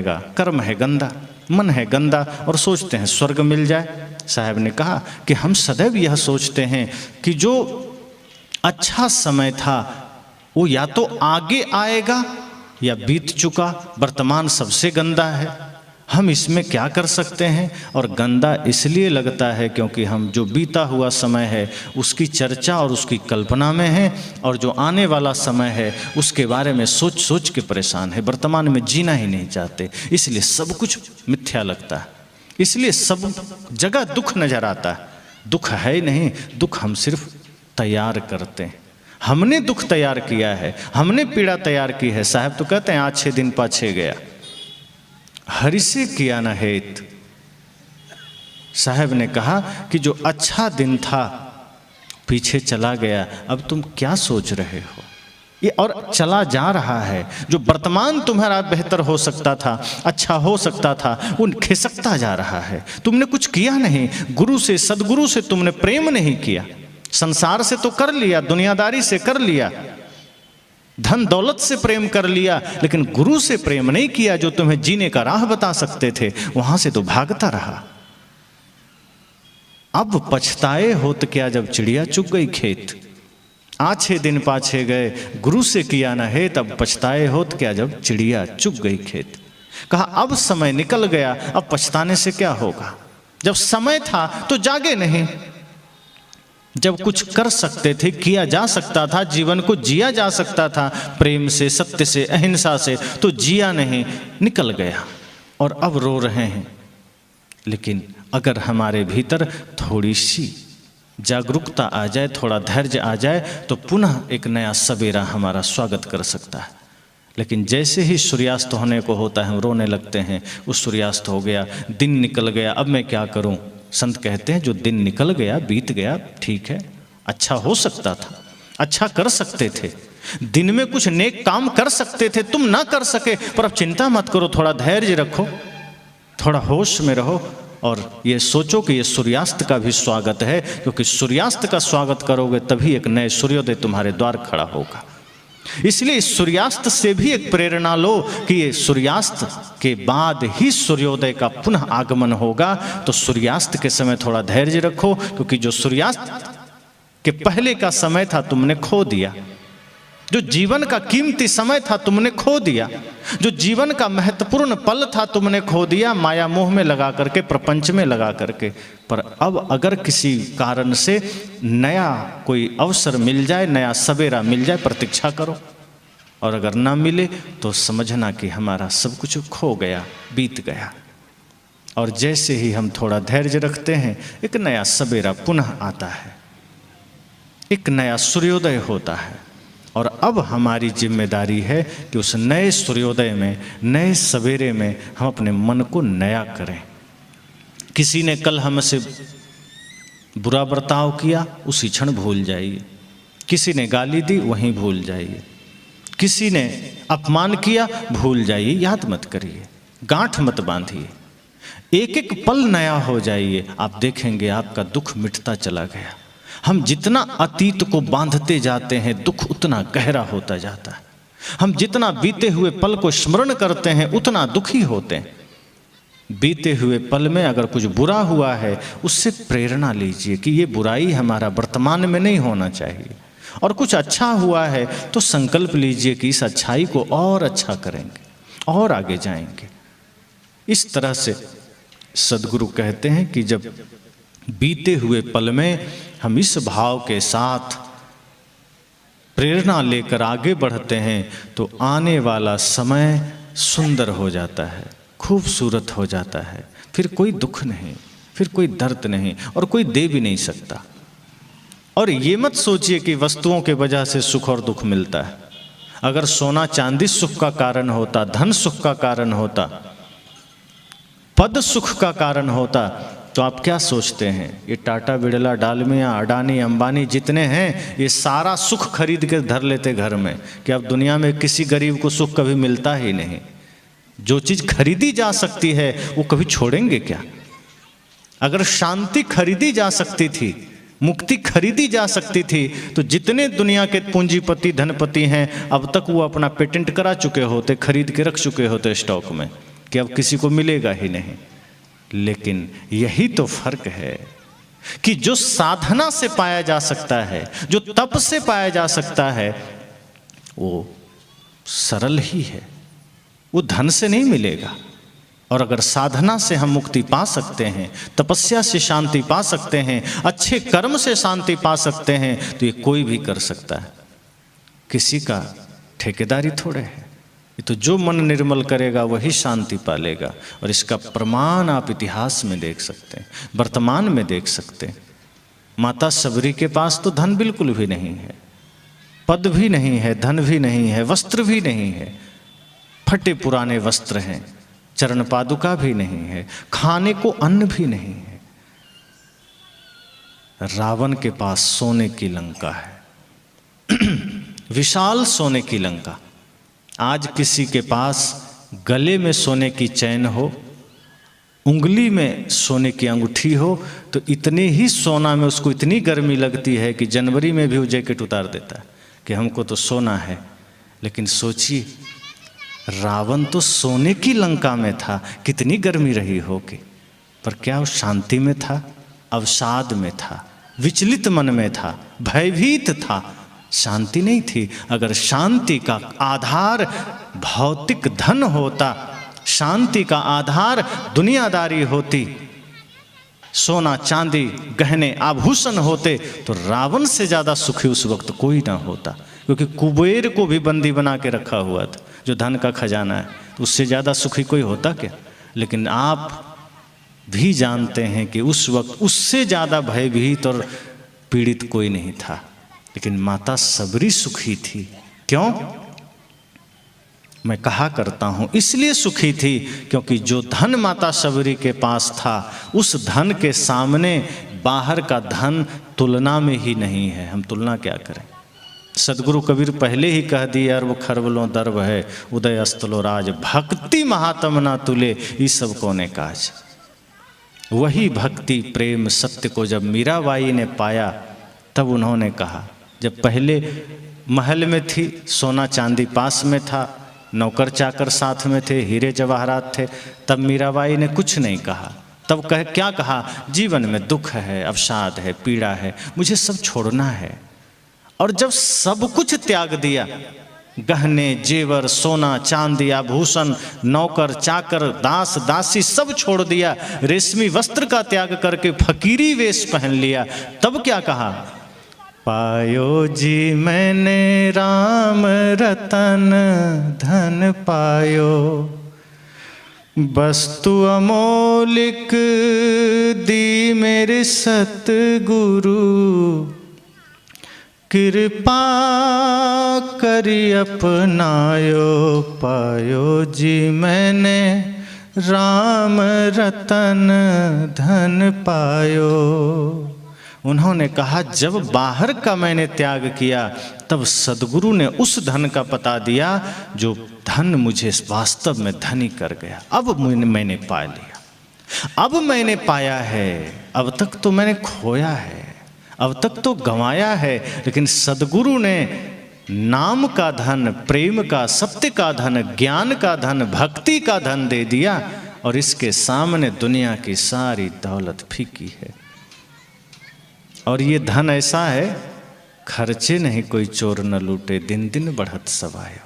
कर्म है गंदा, मन है गंदा और सोचते हैं स्वर्ग मिल जाए। साहब ने कहा कि हम सदैव यह सोचते हैं कि जो अच्छा समय था वो या तो आगे आएगा या बीत चुका, वर्तमान सबसे गंदा है। हम इसमें क्या कर सकते हैं? और गंदा इसलिए लगता है क्योंकि हम जो बीता हुआ समय है उसकी चर्चा और उसकी कल्पना में है, और जो आने वाला समय है उसके बारे में सोच सोच के परेशान है। वर्तमान में जीना ही नहीं चाहते, इसलिए सब कुछ मिथ्या लगता है, इसलिए सब जगह दुख नजर आता है। दुख है ही नहीं, दुख हम सिर्फ तैयार करते हैं। हमने दुख तैयार किया है, हमने पीड़ा तैयार की है। साहब तो कहते हैं 6 दिन पाछे गया, हरि से किया न हेत। साहब ने कहा कि जो अच्छा दिन था पीछे चला गया, अब तुम क्या सोच रहे हो? ये और चला जा रहा है। जो वर्तमान तुम्हारा बेहतर हो सकता था, अच्छा हो सकता था, वो खिसकता जा रहा है। तुमने कुछ किया नहीं, गुरु से सदगुरु से तुमने प्रेम नहीं किया। संसार से तो कर लिया, दुनियादारी से कर लिया, धन दौलत से प्रेम कर लिया, लेकिन गुरु से प्रेम नहीं किया जो तुम्हें जीने का राह बता सकते थे। वहां से तो भागता रहा। अब पछताए होत क्या जब चिड़िया चुग गई खेत। 6 दिन पाछे गए, गुरु से किया न हेत, अब पछताए होत क्या जब चिड़िया चुग गई खेत। कहा अब समय निकल गया, अब पछताने से क्या होगा। जब समय था तो जागे नहीं, जब कुछ कर सकते थे, किया जा सकता था, जीवन को जिया जा सकता था प्रेम से, सत्य से, अहिंसा से, तो जिया नहीं, निकल गया और अब रो रहे हैं। लेकिन अगर हमारे भीतर थोड़ी सी जागरूकता आ जाए, थोड़ा धैर्य आ जाए, तो पुनः एक नया सवेरा हमारा स्वागत कर सकता है। लेकिन जैसे ही सूर्यास्त होने को होता है हम रोने लगते हैं, उस सूर्यास्त हो गया, दिन निकल गया, अब मैं क्या करूं। संत कहते हैं जो दिन निकल गया, बीत गया, ठीक है, अच्छा हो सकता था, अच्छा कर सकते थे, दिन में कुछ नेक काम कर सकते थे, तुम ना कर सके, पर अब चिंता मत करो, थोड़ा धैर्य रखो, थोड़ा होश में रहो और ये सोचो कि ये सूर्यास्त का भी स्वागत है, क्योंकि सूर्यास्त का स्वागत करोगे तभी एक नए सूर्योदय तुम्हारे द्वार खड़ा होगा। इसलिए इस सूर्यास्त से भी एक प्रेरणा लो कि ये सूर्यास्त के बाद ही सूर्योदय का पुनः आगमन होगा। तो सूर्यास्त के समय थोड़ा धैर्य रखो, क्योंकि जो सूर्यास्त के पहले का समय था तुमने खो दिया, जो जीवन का कीमती समय था तुमने खो दिया, जो जीवन का महत्वपूर्ण पल था तुमने खो दिया, माया मोह में लगा करके, प्रपंच में लगा करके। पर अब अगर किसी कारण से नया कोई अवसर मिल जाए, नया सवेरा मिल जाए, प्रतीक्षा करो, और अगर ना मिले तो समझना कि हमारा सब कुछ खो गया, बीत गया। और जैसे ही हम थोड़ा धैर्य रखते हैं, एक नया सवेरा पुनः आता है, एक नया सूर्योदय होता है। और अब हमारी जिम्मेदारी है कि उस नए सूर्योदय में, नए सवेरे में हम अपने मन को नया करें। किसी ने कल हमसे बुरा बर्ताव किया, उसी क्षण भूल जाइए। किसी ने गाली दी, वहीं भूल जाइए। किसी ने अपमान किया, भूल जाइए, याद मत करिए, गांठ मत बांधिए। एक एक पल नया हो जाइए, आप देखेंगे आपका दुख मिटता चला गया। हम जितना अतीत को बांधते जाते हैं, दुख उतना गहरा होता जाता है। हम जितना बीते हुए पल को स्मरण करते हैं, उतना दुखी होते हैं। बीते हुए पल में अगर कुछ बुरा हुआ है, उससे प्रेरणा लीजिए कि ये बुराई हमारा वर्तमान में नहीं होना चाहिए, और कुछ अच्छा हुआ है तो संकल्प लीजिए कि इस अच्छाई को और अच्छा करेंगे और आगे जाएंगे। इस तरह से सदगुरु कहते हैं कि जब बीते हुए पल में हम इस भाव के साथ प्रेरणा लेकर आगे बढ़ते हैं, तो आने वाला समय सुंदर हो जाता है, खूबसूरत हो जाता है। फिर कोई दुख नहीं, फिर कोई दर्द नहीं, और कोई दे भी नहीं सकता। और ये मत सोचिए कि वस्तुओं के वजह से सुख और दुख मिलता है। अगर सोना चांदी सुख का कारण होता, धन सुख का कारण होता, पद सुख का कारण होता, तो आप क्या सोचते हैं? ये टाटा, बिड़ला, डालमिया, अडानी, अंबानी जितने हैं, ये सारा सुख खरीद के धर लेते घर में, कि अब दुनिया में किसी गरीब को सुख कभी मिलता ही नहीं। जो चीज़ खरीदी जा सकती है वो कभी छोड़ेंगे क्या? अगर शांति खरीदी जा सकती थी, मुक्ति खरीदी जा सकती थी, तो जितने दुनिया के पूंजीपति, धनपति हैं, अब तक वो अपना पेटेंट करा चुके होते, खरीद के रख चुके होते स्टॉक में। कि अब किसी को मिलेगा ही नहीं। लेकिन यही तो फर्क है कि जो साधना से पाया जा सकता है, जो तप से पाया जा सकता है, वो सरल ही है, वो धन से नहीं मिलेगा। और अगर साधना से हम मुक्ति पा सकते हैं, तपस्या से शांति पा सकते हैं, अच्छे कर्म से शांति पा सकते हैं, तो ये कोई भी कर सकता है, किसी का ठेकेदारी थोड़े है। ये तो जो मन निर्मल करेगा वही शांति पालेगा। और इसका प्रमाण आप इतिहास में देख सकते हैं, वर्तमान में देख सकते हैं। माता सबरी के पास तो धन बिल्कुल भी नहीं है, पद भी नहीं है, धन भी नहीं है, वस्त्र भी नहीं है, फटे पुराने वस्त्र हैं, चरण पादुका भी नहीं है, खाने को अन्न भी नहीं है। रावण के पास सोने की लंका है, विशाल सोने की लंका। आज किसी के पास गले में सोने की चैन हो, उंगली में सोने की अंगूठी हो, तो इतने ही सोना में उसको इतनी गर्मी लगती है कि जनवरी में भी वो जैकेट उतार देता है कि हमको तो सोना है। लेकिन सोचिए, रावण तो सोने की लंका में था, कितनी गर्मी रही होगी, पर क्या वो शांति में था? अवसाद में था, विचलित मन में था, भयभीत था, शांति नहीं थी। अगर शांति का आधार भौतिक धन होता, शांति का आधार दुनियादारी होती, सोना चांदी गहने आभूषण होते, तो रावण से ज़्यादा सुखी उस वक्त कोई ना होता। क्योंकि कुबेर को भी बंदी बना के रखा हुआ था, जो धन का खजाना है, तो उससे ज़्यादा सुखी कोई होता क्या? लेकिन आप भी जानते हैं कि उस वक्त उससे ज़्यादा भयभीत और पीड़ित कोई नहीं था। लेकिन माता सबरी सुखी थी। क्यों? मैं कहा करता हूँ इसलिए सुखी थी क्योंकि जो धन माता सबरी के पास था, उस धन के सामने बाहर का धन तुलना में ही नहीं है। हम तुलना क्या करें? सदगुरु कबीर पहले ही कह दिया, अरब खरबलों दर्ब है, उदय अस्तलो राज, भक्ति महात्म ना तुले, ये सब कोने काज। वही भक्ति प्रेम सत्य को जब मीराबाई ने पाया, तब उन्होंने कहा, जब पहले महल में थी, सोना चांदी पास में था, नौकर चाकर साथ में थे, हीरे जवाहरात थे, तब मीराबाई ने कुछ नहीं कहा। तब क्या कहा? जीवन में दुख है, अवसाद है, पीड़ा है, मुझे सब छोड़ना है। और जब सब कुछ त्याग दिया, गहने जेवर सोना चांदी आभूषण, नौकर चाकर दास दासी सब छोड़ दिया, रेशमी वस्त्र का त्याग करके फकीरी वेश पहन लिया, तब क्या कहा? पायो जी मैंने राम रतन धन पायो, वस्तु अमोलिक दी मेरे सतगुरु, कृपा करी अपनायो, पायो जी मैंने राम रतन धन पायो। उन्होंने कहा, जब बाहर का मैंने त्याग किया, तब सदगुरु ने उस धन का पता दिया जो धन मुझे वास्तव में धनी कर गया। अब मैंने पा लिया, अब मैंने पाया है। अब तक तो मैंने खोया है, अब तक तो गंवाया है, लेकिन सदगुरु ने नाम का धन, प्रेम का, सत्य का धन, ज्ञान का धन, भक्ति का धन दे दिया, और इसके सामने दुनिया की सारी दौलत फीकी है। और ये धन ऐसा है, खर्चे नहीं कोई चोर न लूटे, दिन दिन बढ़त सवायो।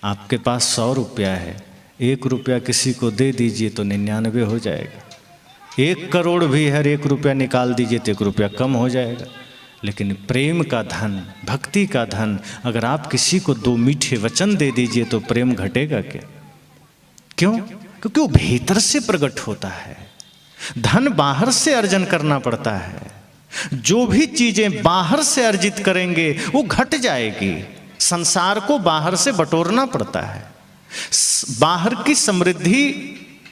आपके पास 100 रुपया है, 1 रुपया किसी को दे दीजिए तो 99 हो जाएगा। 1 करोड़ भी हर 1 रुपया निकाल दीजिए तो 1 रुपया कम हो जाएगा। लेकिन प्रेम का धन, भक्ति का धन, अगर आप किसी को 2 मीठे वचन दे दीजिए तो प्रेम घटेगा क्या? क्यों? क्योंकि वो भीतर से प्रकट होता है। धन बाहर से अर्जन करना पड़ता है। जो भी चीजें बाहर से अर्जित करेंगे वो घट जाएगी। संसार को बाहर से बटोरना पड़ता है। बाहर की समृद्धि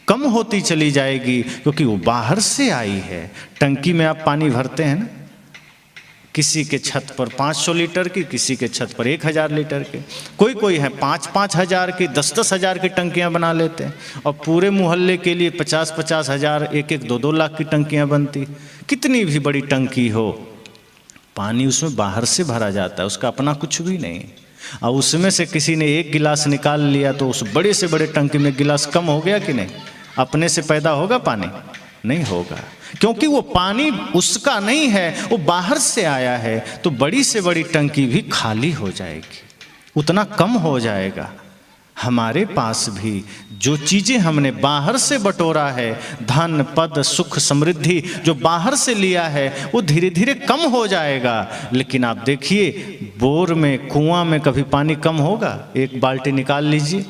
कम होती चली जाएगी क्योंकि वो बाहर से आई है। टंकी में आप पानी भरते हैं ना, किसी के छत पर 500 लीटर की, किसी के छत पर 1000 लीटर के, कोई है 5-5 हज़ार की, 10-10 हज़ार की टंकियां बना लेते हैं। और पूरे मोहल्ले के लिए 50-50 हज़ार, 1-1, 2-2 लाख की टंकियां बनती। कितनी भी बड़ी टंकी हो, पानी उसमें बाहर से भरा जाता है, उसका अपना कुछ भी नहीं। और उसमें से किसी ने एक गिलास निकाल लिया तो उस बड़े से बड़े टंकी में गिलास कम हो गया कि नहीं? अपने से पैदा होगा पानी? नहीं होगा, क्योंकि वो पानी उसका नहीं है, वो बाहर से आया है। तो बड़ी से बड़ी टंकी भी खाली हो जाएगी, उतना कम हो जाएगा। हमारे पास भी जो चीज़ें हमने बाहर से बटोरा है, धन पद सुख समृद्धि जो बाहर से लिया है, वो धीरे धीरे कम हो जाएगा। लेकिन आप देखिए, बोर में कुआं में कभी पानी कम होगा? एक बाल्टी निकाल लीजिए,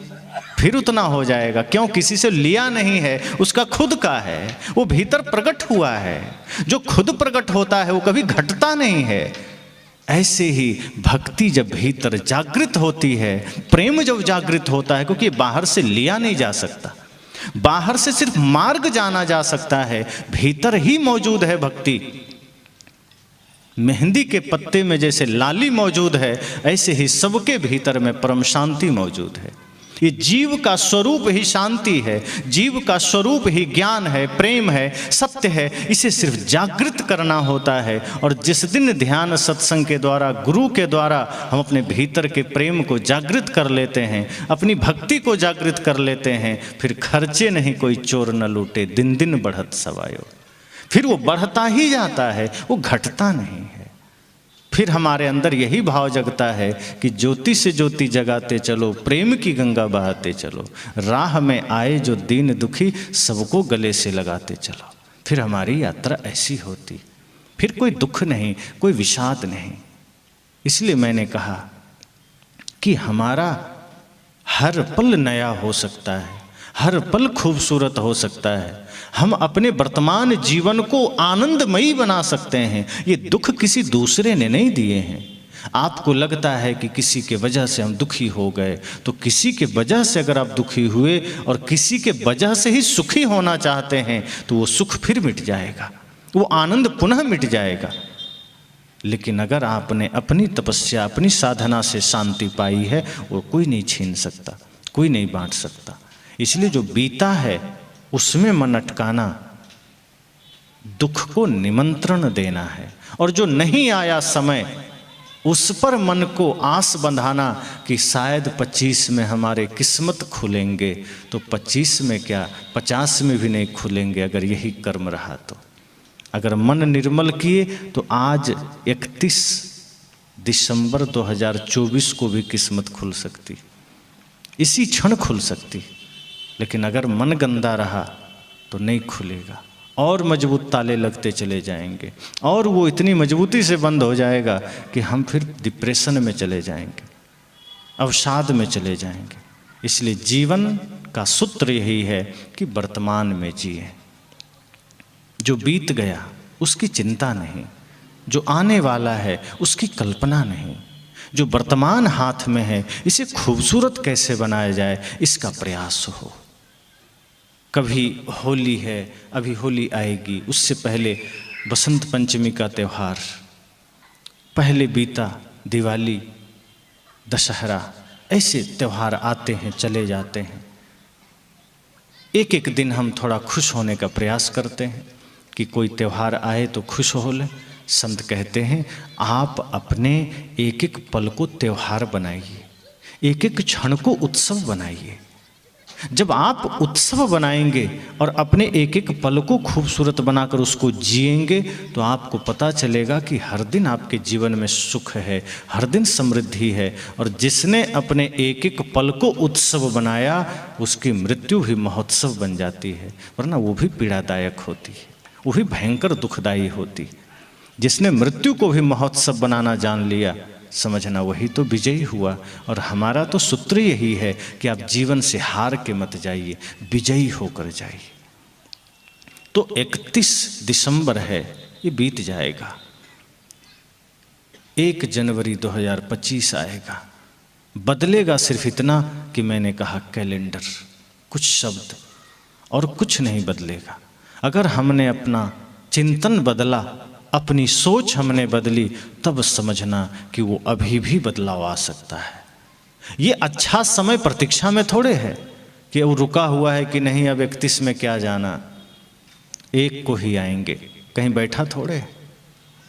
फिर उतना हो जाएगा। क्यों? किसी से लिया नहीं है, उसका खुद का है, वो भीतर प्रकट हुआ है। जो खुद प्रकट होता है वो कभी घटता नहीं है। ऐसे ही भक्ति जब भीतर जागृत होती है, प्रेम जब जागृत होता है, क्योंकि बाहर से लिया नहीं जा सकता, बाहर से सिर्फ मार्ग जाना जा सकता है, भीतर ही मौजूद है भक्ति। मेहंदी के पत्ते में जैसे लाली मौजूद है, ऐसे ही सबके भीतर में परम शांति मौजूद है। ये जीव का स्वरूप ही शांति है, जीव का स्वरूप ही ज्ञान है, प्रेम है, सत्य है। इसे सिर्फ जागृत करना होता है। और जिस दिन ध्यान सत्संग के द्वारा, गुरु के द्वारा हम अपने भीतर के प्रेम को जागृत कर लेते हैं, अपनी भक्ति को जागृत कर लेते हैं, फिर खर्चे नहीं कोई चोर न लूटे, दिन दिन बढ़त सवायो। फिर वो बढ़ता ही जाता है, वो घटता नहीं है। फिर हमारे अंदर यही भाव जगता है कि ज्योति से ज्योति जगाते चलो, प्रेम की गंगा बहाते चलो, राह में आए जो दीन दुखी सबको गले से लगाते चलो। फिर हमारी यात्रा ऐसी होती, फिर कोई दुख नहीं, कोई विषाद नहीं। इसलिए मैंने कहा कि हमारा हर पल नया हो सकता है, हर पल खूबसूरत हो सकता है। हम अपने वर्तमान जीवन को आनंदमयी बना सकते हैं। ये दुख किसी दूसरे ने नहीं दिए हैं। आपको लगता है कि किसी के वजह से हम दुखी हो गए, तो किसी के वजह से अगर आप दुखी हुए और किसी के वजह से ही सुखी होना चाहते हैं, तो वो सुख फिर मिट जाएगा, वो आनंद पुनः मिट जाएगा। लेकिन अगर आपने अपनी तपस्या, अपनी साधना से शांति पाई है, वो कोई नहीं छीन सकता, कोई नहीं बांट सकता। इसलिए जो बीता है उसमें मन अटकाना दुख को निमंत्रण देना है, और जो नहीं आया समय उस पर मन को आस बंधाना कि शायद 25 में हमारे किस्मत खुलेंगे, तो 25 में क्या 50 में भी नहीं खुलेंगे अगर यही कर्म रहा तो। अगर मन निर्मल किए तो आज 31 दिसंबर 2024 को भी किस्मत खुल सकती, इसी क्षण खुल सकती। लेकिन अगर मन गंदा रहा तो नहीं खुलेगा, और मजबूत ताले लगते चले जाएंगे, और वो इतनी मजबूती से बंद हो जाएगा कि हम फिर डिप्रेशन में चले जाएंगे, अवसाद में चले जाएंगे। इसलिए जीवन का सूत्र यही है कि वर्तमान में जिए। जो बीत गया उसकी चिंता नहीं, जो आने वाला है उसकी कल्पना नहीं, जो वर्तमान हाथ में है इसे खूबसूरत कैसे बनाया जाए इसका प्रयास हो। कभी होली है, अभी होली आएगी, उससे पहले बसंत पंचमी का त्यौहार, पहले बीता दिवाली, दशहरा, ऐसे त्यौहार आते हैं चले जाते हैं। एक एक दिन हम थोड़ा खुश होने का प्रयास करते हैं कि कोई त्यौहार आए तो खुश हो ले। संत कहते हैं आप अपने एक एक पल को त्यौहार बनाइए, एक एक क्षण को उत्सव बनाइए। जब आप उत्सव बनाएंगे और अपने एक एक पल को खूबसूरत बनाकर उसको जिएंगे, तो आपको पता चलेगा कि हर दिन आपके जीवन में सुख है, हर दिन समृद्धि है। और जिसने अपने एक एक पल को उत्सव बनाया उसकी मृत्यु भी महोत्सव बन जाती है, वरना वो भी पीड़ादायक होती है, वो भी भयंकर दुखदायी होती। जिसने मृत्यु को भी महोत्सव बनाना जान लिया, समझना वही तो विजयी हुआ। और हमारा तो सूत्र यही है कि आप जीवन से हार के मत जाइए, विजयी होकर जाइए। तो 31 दिसंबर है, ये बीत जाएगा। 1 जनवरी 2025 आएगा। बदलेगा सिर्फ इतना कि मैंने कहा कैलेंडर, कुछ शब्द, और कुछ नहीं बदलेगा। अगर हमने अपना चिंतन बदला, अपनी सोच हमने बदली, तब समझना कि वो अभी भी बदलाव आ सकता है। ये अच्छा समय प्रतीक्षा में थोड़े है कि वो रुका हुआ है कि नहीं अब 31 में क्या जाना, एक को ही आएंगे, कहीं बैठा थोड़े,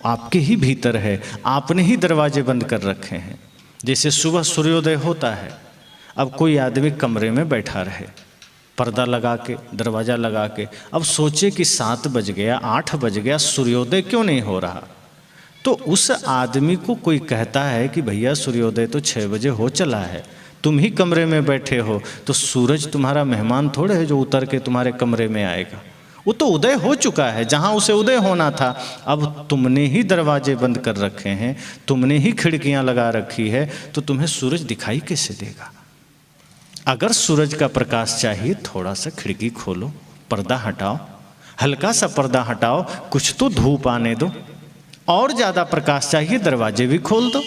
आपके ही भीतर है, आपने ही दरवाजे बंद कर रखे हैं। जैसे सुबह सूर्योदय होता है, अब कोई आदमी कमरे में बैठा रहे, पर्दा लगा के, दरवाज़ा लगा के, अब सोचे कि 7 बज गया, 8 बज गया, सूर्योदय क्यों नहीं हो रहा। तो उस आदमी को कोई कहता है कि भैया सूर्योदय तो 6 बजे हो चला है, तुम ही कमरे में बैठे हो, तो सूरज तुम्हारा मेहमान थोड़े है जो उतर के तुम्हारे कमरे में आएगा। वो तो उदय हो चुका है जहाँ उसे उदय होना था। अब तुमने ही दरवाजे बंद कर रखे हैं, तुमने ही खिड़कियाँ लगा रखी है, तो तुम्हें सूरज दिखाई कैसे देगा। अगर सूरज का प्रकाश चाहिए, थोड़ा सा खिड़की खोलो, पर्दा हटाओ, हल्का सा पर्दा हटाओ, कुछ तो धूप आने दो। और ज़्यादा प्रकाश चाहिए, दरवाजे भी खोल दो।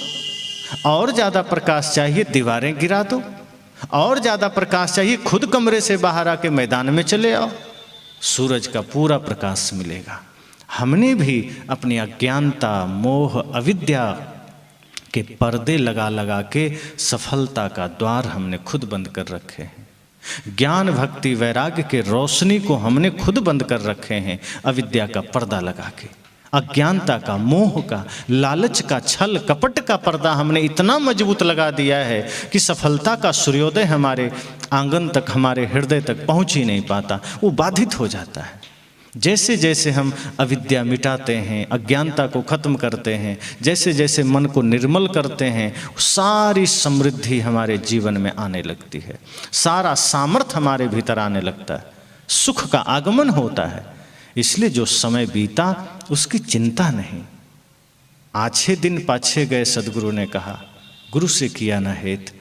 और ज़्यादा प्रकाश चाहिए, दीवारें गिरा दो। और ज़्यादा प्रकाश चाहिए, खुद कमरे से बाहर आके मैदान में चले आओ, सूरज का पूरा प्रकाश मिलेगा। हमने भी अपनी अज्ञानता, मोह, अविद्या के पर्दे लगा लगा के सफलता का द्वार हमने खुद बंद कर रखे हैं। ज्ञान, भक्ति, वैराग्य के रोशनी को हमने खुद बंद कर रखे हैं, अविद्या का पर्दा लगा के। अज्ञानता का, मोह का, लालच का, छल कपट का पर्दा हमने इतना मजबूत लगा दिया है कि सफलता का सूर्योदय हमारे आंगन तक, हमारे हृदय तक पहुंच ही नहीं पाता, वो बाधित हो जाता है। जैसे जैसे हम अविद्या मिटाते हैं, अज्ञानता को खत्म करते हैं, जैसे जैसे मन को निर्मल करते हैं, सारी समृद्धि हमारे जीवन में आने लगती है, सारा सामर्थ्य हमारे भीतर आने लगता है, सुख का आगमन होता है। इसलिए जो समय बीता उसकी चिंता नहीं। आछे दिन पाछे गए, सदगुरु ने कहा, गुरु से किया न हेत।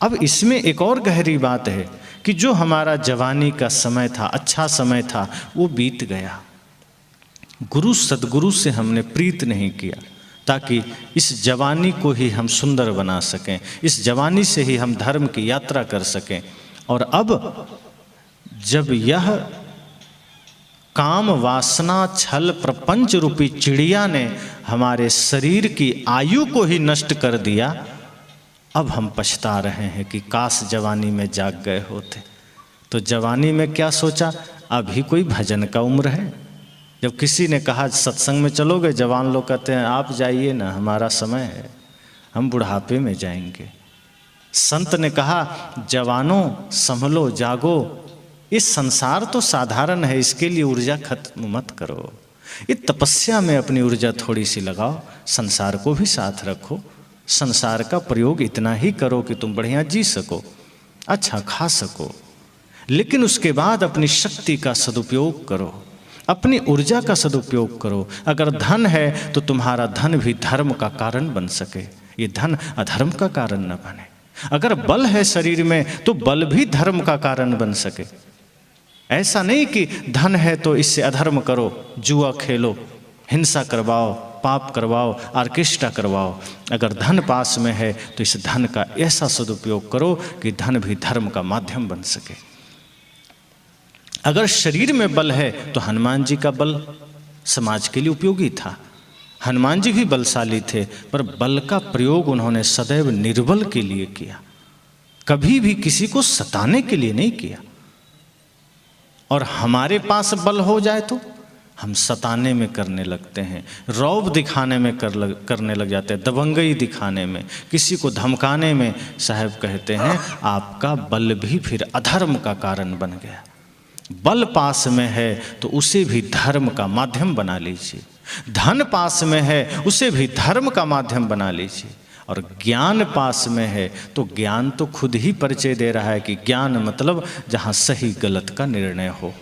अब इसमें एक और गहरी बात है कि जो हमारा जवानी का समय था, अच्छा समय था, वो बीत गया। गुरु सदगुरु से हमने प्रीत नहीं किया ताकि इस जवानी को ही हम सुंदर बना सकें, इस जवानी से ही हम धर्म की यात्रा कर सकें। और अब जब यह काम, वासना, छल, प्रपंच रूपी चिड़िया ने हमारे शरीर की आयु को ही नष्ट कर दिया, अब हम पछता रहे हैं कि काश जवानी में जाग गए होते। तो जवानी में क्या सोचा, अभी कोई भजन का उम्र है। जब किसी ने कहा सत्संग में चलोगे, जवान लोग कहते हैं आप जाइए ना, हमारा समय है, हम बुढ़ापे में जाएंगे। संत ने कहा जवानों संभलो, जागो, इस संसार तो साधारण है, इसके लिए ऊर्जा खत्म मत करो, ये तपस्या में अपनी ऊर्जा थोड़ी सी लगाओ, संसार को भी साथ रखो, संसार का प्रयोग इतना ही करो कि तुम बढ़िया जी सको, अच्छा खा सको, लेकिन उसके बाद अपनी शक्ति का सदुपयोग करो, अपनी ऊर्जा का सदुपयोग करो। अगर धन है तो तुम्हारा धन भी धर्म का कारण बन सके, ये धन अधर्म का कारण न बने। अगर बल है शरीर में तो बल भी धर्म का कारण बन सके। ऐसा नहीं कि धन है तो इससे अधर्म करो, जुआ खेलो, हिंसा करवाओ, पाप करवाओ, आर्केस्ट्रा करवाओ। अगर धन पास में है तो इस धन का ऐसा सदुपयोग करो कि धन भी धर्म का माध्यम बन सके। अगर शरीर में बल है तो हनुमान जी का बल समाज के लिए उपयोगी था, हनुमान जी भी बलशाली थे, पर बल का प्रयोग उन्होंने सदैव निर्बल के लिए किया, कभी भी किसी को सताने के लिए नहीं किया। और हमारे पास बल हो जाए तो हम सताने में करने लगते हैं, रौब दिखाने में करने लग जाते हैं, दबंगई दिखाने में, किसी को धमकाने में। साहब कहते हैं आपका बल भी फिर अधर्म का कारण बन गया। बल पास में है तो उसे भी धर्म का माध्यम बना लीजिए, धन पास में है उसे भी धर्म का माध्यम बना लीजिए, और ज्ञान पास में है तो ज्ञान तो खुद ही परिचय दे रहा है कि ज्ञान मतलब जहाँ सही गलत का निर्णय हो।